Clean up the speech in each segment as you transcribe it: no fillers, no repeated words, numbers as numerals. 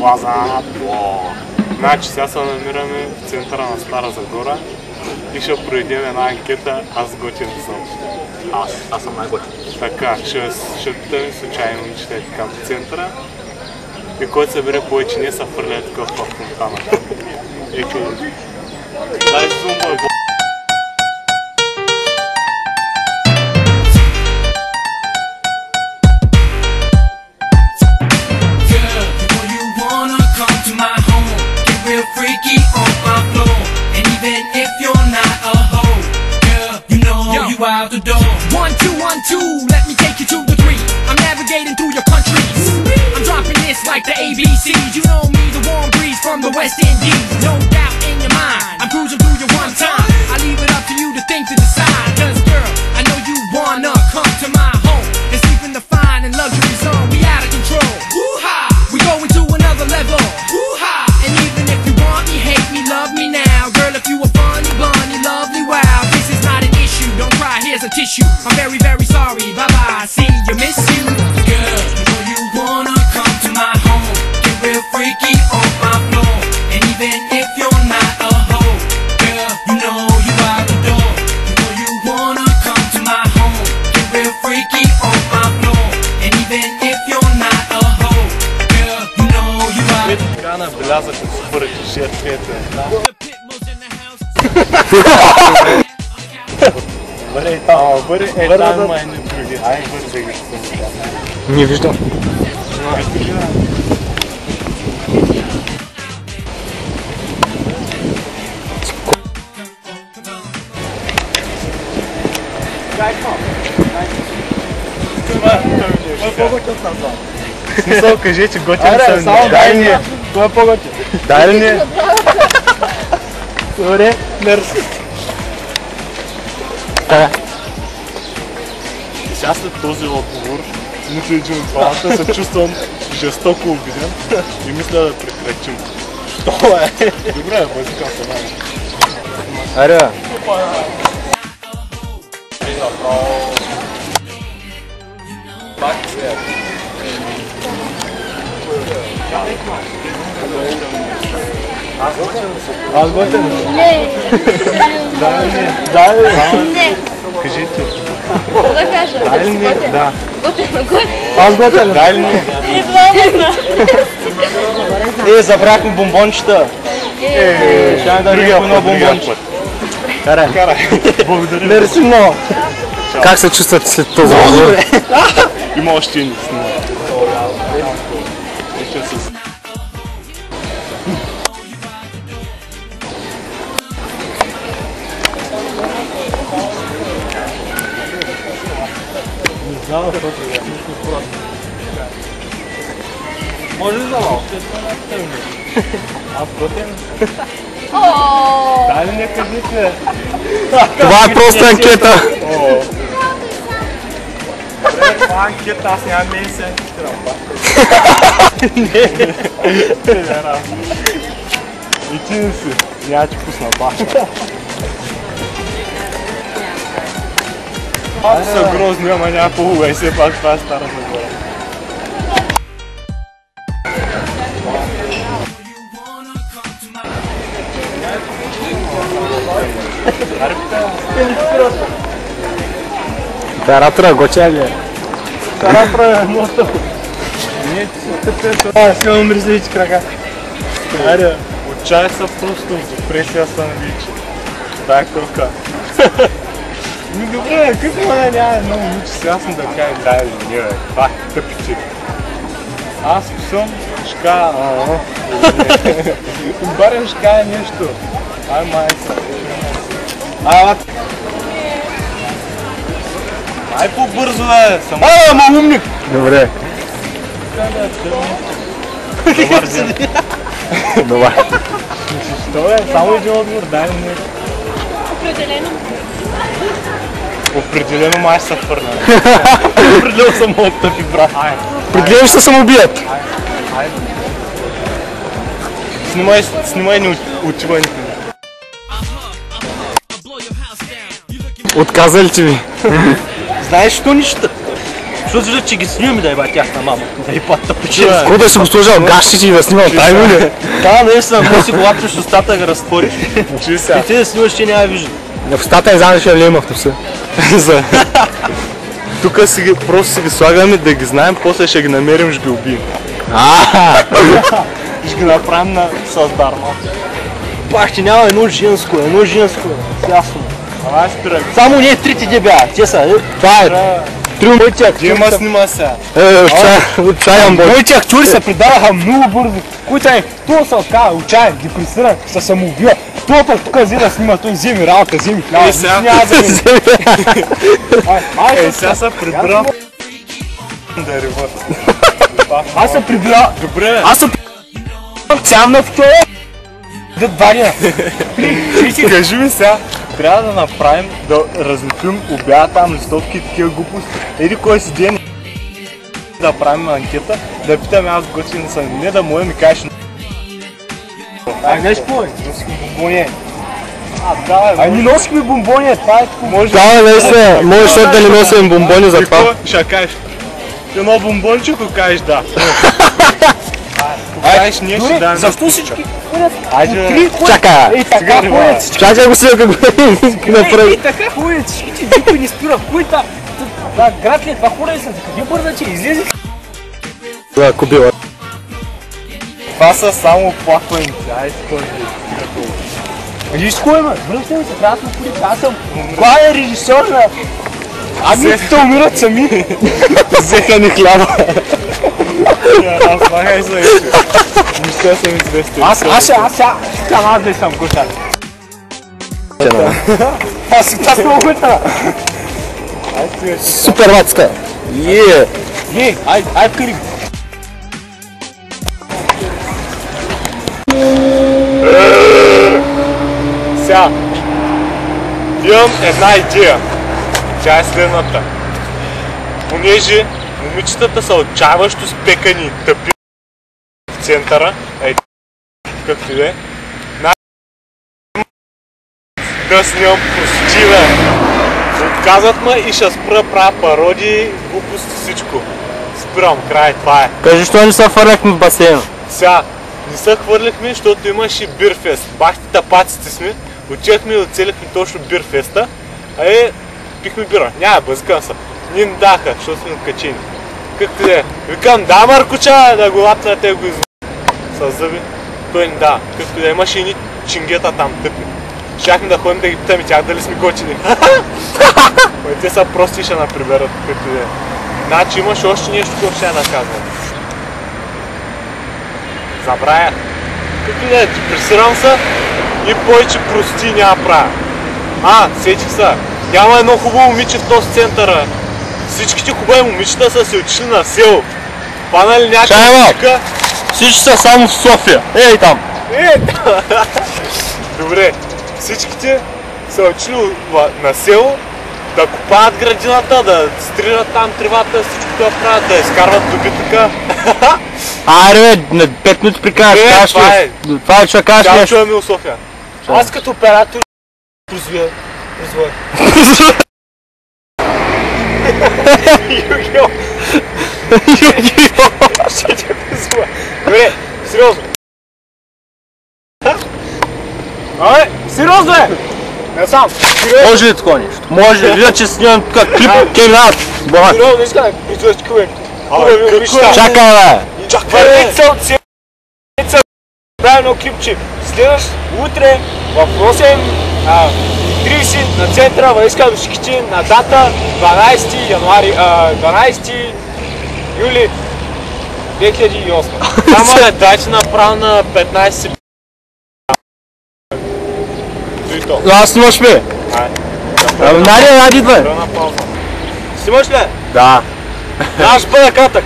Лаза! Значи сега се намираме в центъра на Стара Загора и ще проведем една анкета, аз готин съм. Аз съм най-готин. Така, ще тъм случайно момичета така в центъра и който събере повече не са фърля такъв в фонтана. Ето, дай зума, freaky on my floor, and even if you're not a hoe, girl, you know you out the door. 1, 2, 1, 2, let me take you to the 3. I'm navigating through your countries. I'm dropping this like the ABCs. You know me, the warm breeze from the West Indies. No doubt in your mind, I'm cruising through you one time. I leave it up to you to think to decide. Cause girl, I know you wanna come to my home and sleep in the fine and luxury zone. We out of control. Woo-ha! We going to another level. Woo-ha! And even if you want me, hate me, love me now. Girl, if you a funny, bunny, lovely, wow, this is not an issue. Don't cry, here's a tissue. I'm very, very sorry. Bye-bye, see you, miss you. Girl, you know you wanna come to my home, get real freaky on my floor. And even if you're not a hoe, girl, you know you out the door. You know you wanna come to my home, get real freaky on my floor. And even if you're not a hoe, girl, you know you out the door. Така набелязах според жертвите. Бъде там, бъде там май не други. Ай, бъде да ги съм. Не виждам. В смисъл, кажи, че готин съм. Дай ни. Това е по-готин. Дай ли ни? Добре, мерси. Сега след този отговор, нито един от двамата, се чувствам жестоко обиден и мисля да прекратим. Това е. Добре, базикам се най. Аре. Аз готен? Не. Да, Не. Кажите. Какво да кажа? Дай ли ми? Да. Готен. аз готен. Дай ли ми? Забрахме бомбончета. Ще да Другия едно бомбонче. път. Карай. Благодаря. Мерси много. Как се чувствате след този разговор? Има още един снимак. Може ли за малко? Аз готен. Ооо. Дай ли не кажите? Това е просто анкета. Добре, това е анкета, аз нямам ли се анкетирам. И ти не си. Няма ти пусна башка. Малко са грозни, ама няма по-хубава и все пак това е Стара Загора. Оператора готя ли е? Оператора е много тъпо. Не, ти си тъпето. Силно мръзливите крака. Аре, отчай са просто в депресия са навичи. Дай кръвка. Ми добре, какво няма едно момиче сега съм да кажа, дай ли не, бе, това е тъпичи. Аз съм, ще кажа, барем ще кажа нещо. Ай, май са. Ай, ай по-бързо, бе, съм. Ама умник! Добре. Добре. Що е? Само един отговор, дай ми нещо. Определено. Определено май се фърна. Определено съм от тъпи, брат. Определено ще самоубият. Снимай ни отива никъде. Отказали ти ви. Знаеш що нищо? Защото виждат, че ги снимаме да еба тяхна мама. Да и пата пече. Какво да си го сложил гащите и да снимам тайно ли? Да, наистина, може си го лапиш в устата да разтвориш. Чуй сега. И ти да снимаш, че няма вижда. В устата е знаеш ли има в носа. Тук просто си ги слагаме да ги знаем, после ще ги намерим, ще ги убием. Ще ги направим на създарма. Пах, че няма едно женско. Ясно. Ама спирай. Само не трите дебя, те са. Това е. Трюмбойчак. Дима снима сега. Отчаям бой. Бойчак, чули се предадаха много бързо. Които е, това са така, отчаян, ги присъра, се самоубива. Това пък тук взе да снима, той вземи работа, вземи хляба. сега. Няма да ми. Сега се прибрам. Да рева. Аз се прибира. Добре. Аз се цямна в това. Да варя. Кажи ми сега, трябва да направим, да разлепим обяда там, листовки и такива глупости. Еди кой си ден да правим анкета, да питаме аз готин съм, не да му ми кажеш. Ай, знаеш какво е? Носихме бомбоне. Ай, не носихме бомбони, това е какво. Може Да, наистина. Може да не носим бомбони за това. Какво ще кажеш? Едно бомбонче, ако кажеш да. Кажеш, ние ще дадем. Защо всички ходят? Айде, Чакай. Ей, така ходят всички. Чакай го си как го направи. Ей, така ходят всичките, никой не спира. Кой е та? Да, град ли е това хора ли са? Къде бързаче? Излезе. Да, кубила. това са само оплакваници. Айде, този. Виж кой има? Връщам се, трябва да съм полиция. Аз съм главен режисьор на... Амиците умират сами. Взеха ни хляба. Разлагай се вече. Мисля съм известен. Аз канал да съм кошар. Аз си тази много гутна. Супер мацка. Не, ай в Кариб. Сега, имам една идея. Тя е следната. Понеже момичетата са отчаяващо спекани и тъпи в центъра, както и да е, да снимам простива. Отказват ме и ще спра правя пародии, глупости, всичко. Спирам, край, това е. Кажи, що не се фърляхме в басейна? Сега, не се хвърлихме, защото имаше бирфест. Бахте тапаците сме, отивахме и оцелихме точно бирфеста, пихме бира. Няма, бъзкам се. Ние не даха, защото сме откачени. Както да е. Викам, да, Маркуча, да го лапна, те го извън. С зъби. Той не да. Както да имаше едни чингета там тъпи. Щяхме да ходим да ги питаме тях дали сме готини. Те са прости и ще наприберат, както да е. Значи имаш още нещо, което ще я наказвам. Забравя. Както да е, ти пресирам се и повече прости няма правя. Сетих се. Няма едно хубаво момиче в този центъра. Всичките хубави момичета са се отишли на село. Панали някаква. Всички са само в София. Ей там. Добре. Всичките са отишли на село да копаят градината, да стрират там тревата, всичко това правят, да изкарват добитъка. Айде бе, на 5 минути прикажеш. Това е, че кажеш нещо. нещо. Чуваме от София. Аз като оператор развоя. Югио! Ще те призва. Добре, сериозно. Сериозно е! Не сам. Може ли такова нещо? Може. Вижда, че снимам тук клип, кеминат. Сериозно, иска да призваш такова. Чакай бе. Върви цел седмица. Правилно клипче. Следваш утре в 8:30 на центъра Войска до Шикичи на дата 12 юли 2008. Само дайте направо на 15 септември. Аз снимаш бе. Нади, идвай. Снимаш ли? Да. Аз ще бъда кратък.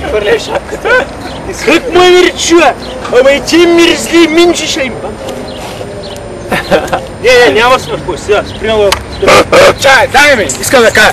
Хвърляй шапката. Как му е миричуя? Ама и ти миризли минчиша им. Не, няма смърт, кой сега, спрямо. Чай, дай ми, искам да кажа.